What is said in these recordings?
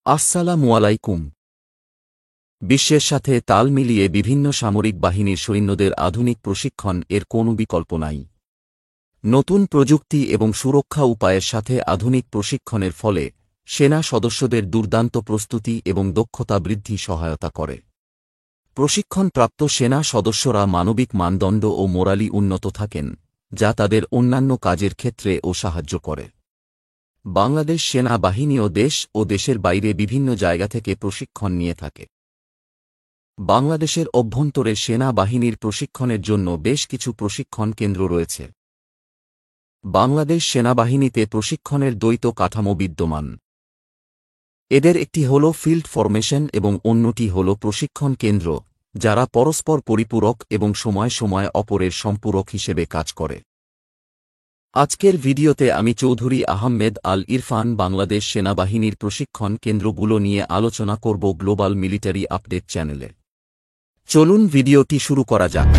আসসালামু আলাইকুম। বিশ্বের সাথে তাল মিলিয়ে বিভিন্ন সামরিক বাহিনীর সৈন্যদের আধুনিক প্রশিক্ষণ এর কোনো বিকল্প নাই। নতুন প্রযুক্তি এবং সুরক্ষা উপায়ের সাথে আধুনিক প্রশিক্ষণের ফলে সেনা সদস্যদের দুর্দান্ত প্রস্তুতি এবং দক্ষতা বৃদ্ধি সহায়তা করে। প্রশিক্ষণপ্রাপ্ত সেনা সদস্যরা মানবিক মানদণ্ড ও মোরালি উন্নত থাকেন, যা তাদের অন্যান্য কাজের ক্ষেত্রেও সাহায্য করে। বাংলাদেশ সেনাবাহিনীও দেশ ও দেশের বাইরে বিভিন্ন জায়গা থেকে প্রশিক্ষণ নিয়ে থাকে। বাংলাদেশের অভ্যন্তরে সেনাবাহিনীর প্রশিক্ষণের জন্য বেশ কিছু প্রশিক্ষণ কেন্দ্র রয়েছে। বাংলাদেশ সেনাবাহিনীতে প্রশিক্ষণের দ্বৈত কাঠামো বিদ্যমান। এদের একটি হল ফিল্ড ফরমেশন এবং অন্যটি হল প্রশিক্ষণ কেন্দ্র, যারা পরস্পর পরিপূরক এবং সময় সময় অপরের সম্পূরক হিসেবে কাজ করে। আজকের ভিডিওতে আমি চৌধুরী আহমেদ আল ইরফান বাংলাদেশ সেনাবাহিনীর প্রশিক্ষণ কেন্দ্রগুলো নিয়ে আলোচনা করব গ্লোবাল মিলিটারি আপডেট চ্যানেলে। চলুন ভিডিওটি শুরু করা যাক।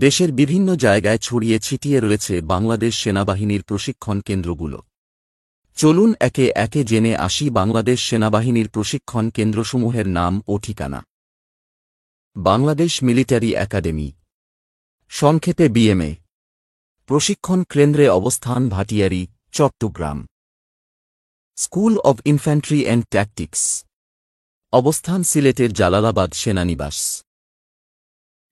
দেশের বিভিন্ন জায়গায় ছড়িয়ে ছিটিয়ে রয়েছে বাংলাদেশ সেনাবাহিনীর প্রশিক্ষণ কেন্দ্রগুলো। চলুন একে একে জেনে আসি বাংলাদেশ সেনাবাহিনীর প্রশিক্ষণ কেন্দ্রসমূহের নাম ও ঠিকানা। বাংলাদেশ মিলিটারি একাডেমি, সংক্ষেপে বিএমএ। প্রশিক্ষণ কেন্দ্রে অবস্থান Bhatiary, Chattogram. School of infantry and tactics, অবস্থান সিলেটের জালালাবাদ সেনানিবাস।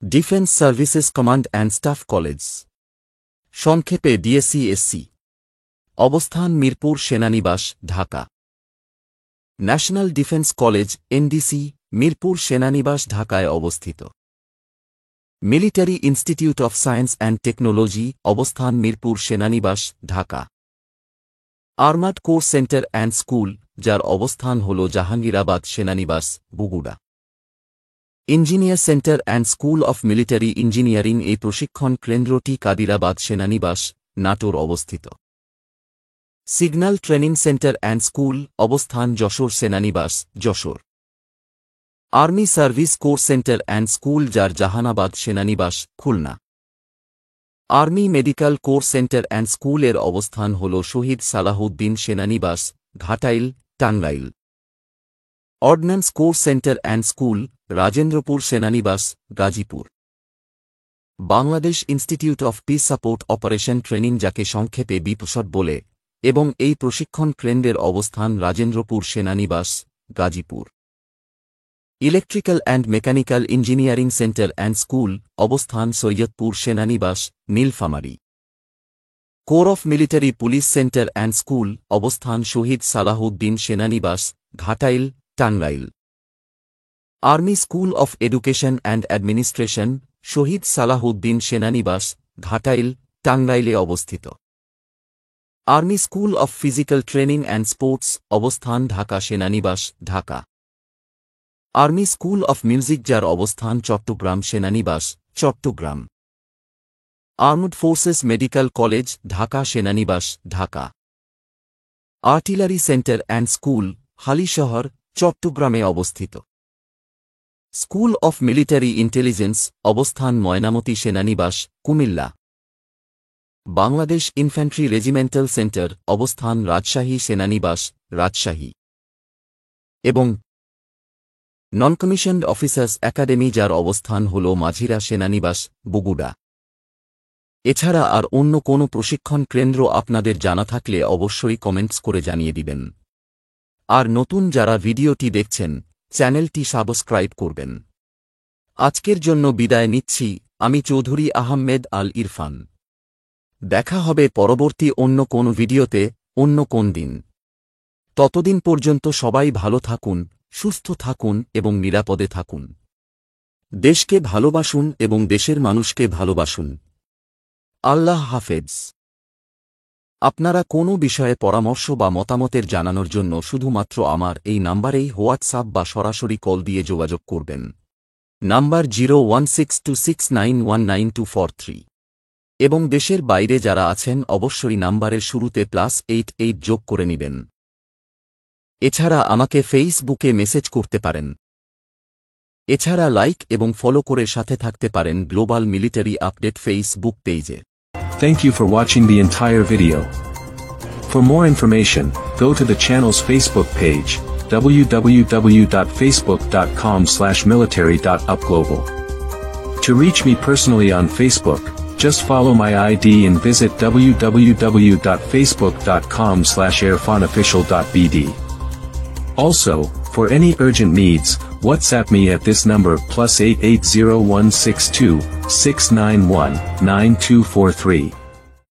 Defence services command and staff college, সংক্ষেপে ডিএসসি, অবস্থান মিরপুর সেনানিবাস, Dhaka. National defence college NDC, Mirpur সেনানিবাস, ঢাকায় অবস্থিত। Military institute of science and technology, অবস্থান মিরপুর সেনানিবাস, Dhaka. Armoured corps centre and school, যার অবস্থান হল জাহাঙ্গীরাবাদ সেনানিবাস, Bogura. Engineer centre and school of military engineering, এই প্রশিক্ষণ কেন্দ্রটি কাদিরাবাদ সেনানিবাস, নাটোর অবস্থিত। Signal training centre and school, অবস্থান যশোর সেনানিবাস, Jashore. Army service corps centre and school, যার জাহানাবাদ সেনানিবাস, Khulna. Army medical corps centre and school, এর অবস্থান হল শহীদ সালাহউদ্দিন সেনানিবাস, Ghatail, Tangail. Ordnance corps centre and school, Rajendrapur সেনানিবাস, Gazipur. Bangladesh institute of peace support operation training, যাকে সংক্ষেপে বিপসট বলে, এবং এই প্রশিক্ষণ কেন্দ্রের অবস্থান রাজেন্দ্রপুর সেনানিবাস, Gazipur. Electrical and mechanical engineering centre and school, অবস্থান সৈয়দপুর সেনানিবাস, Nilphamari. Corps of military police centre and school, অবস্থান শহীদ সালাহউদ্দিন সেনানিবাস, Ghatail, Tangail. Army school of education and administration, Shaheed Salahuddin সেনানিবাস, ঘাটাইল, টাঙ্গাইলে অবস্থিত। Army school of physical training and sports, অবস্থান ঢাকা সেনানিবাস, Dhaka. Army school of music, যার অবস্থান চট্টগ্রাম সেনানিবাস, Chattogram. Armed forces medical college, Dhaka সেনানিবাস, Dhaka. Artillery centre and school, Halishahar, চট্টগ্রামে অবস্থিত। স্কুল অফ মিলিটারি ইন্টেলিজেন্স, অবস্থান ময়নামতি সেনানিবাস, Comilla. Bangladesh infantry regimental centre, অবস্থান রাজশাহী সেনানিবাস, রাজশাহী। এবং নন কমিশনড অফিসার্স একাডেমি, যার অবস্থান হল মাঝিরা সেনানিবাস, বগুড়া। এছাড়া আর অন্য কোনো প্রশিক্ষণ কেন্দ্র আপনাদের জানা থাকলে অবশ্যই কমেন্টস করে জানিয়ে দিবেন। আর নতুন যারা ভিডিওটি দেখছেন, চ্যানেলটি সাবস্ক্রাইব করবেন। আজকের জন্য বিদায় নিচ্ছি, আমি চৌধুরী আহমেদ আল ইরফান। দেখা হবে পরবর্তী অন্য কোন ভিডিওতে, অন্য কোন দিন। ততদিন পর্যন্ত সবাই ভালো থাকুন, সুস্থ থাকুন এবং নিরাপদে থাকুন। দেশকে ভালোবাসুন এবং দেশের মানুষকে ভালোবাসুন। আল্লাহ হাফেজ। আপনারা কোনো বিষয়ে পরামর্শ বা মতামতের জানানোর জন্য শুধুমাত্র আমার এই নাম্বারেই হোয়াটসঅ্যাপ বা সরাসরি কল দিয়ে যোগাযোগ করবেন। নাম্বার 016269192443। এবং দেশের বাইরে যারা আছেন অবশ্যই নাম্বারের শুরুতে +88 যোগ করে নেবেন। এছাড়া আমাকে ফেসবুকে মেসেজ করতে পারেন। এছাড়া লাইক এবং ফলো করে সাথে থাকতে পারেন গ্লোবাল মিলিটারি আপডেট ফেসবুক পেজে। Thank you for watching the entire video. For more information, go to the channel's Facebook page, www.facebook.com/military.upglobal. To reach me personally on Facebook, just follow my ID and visit www.facebook.com/airfonofficial.bd. Also, for any urgent needs, WhatsApp me at this number +880162 691 9243.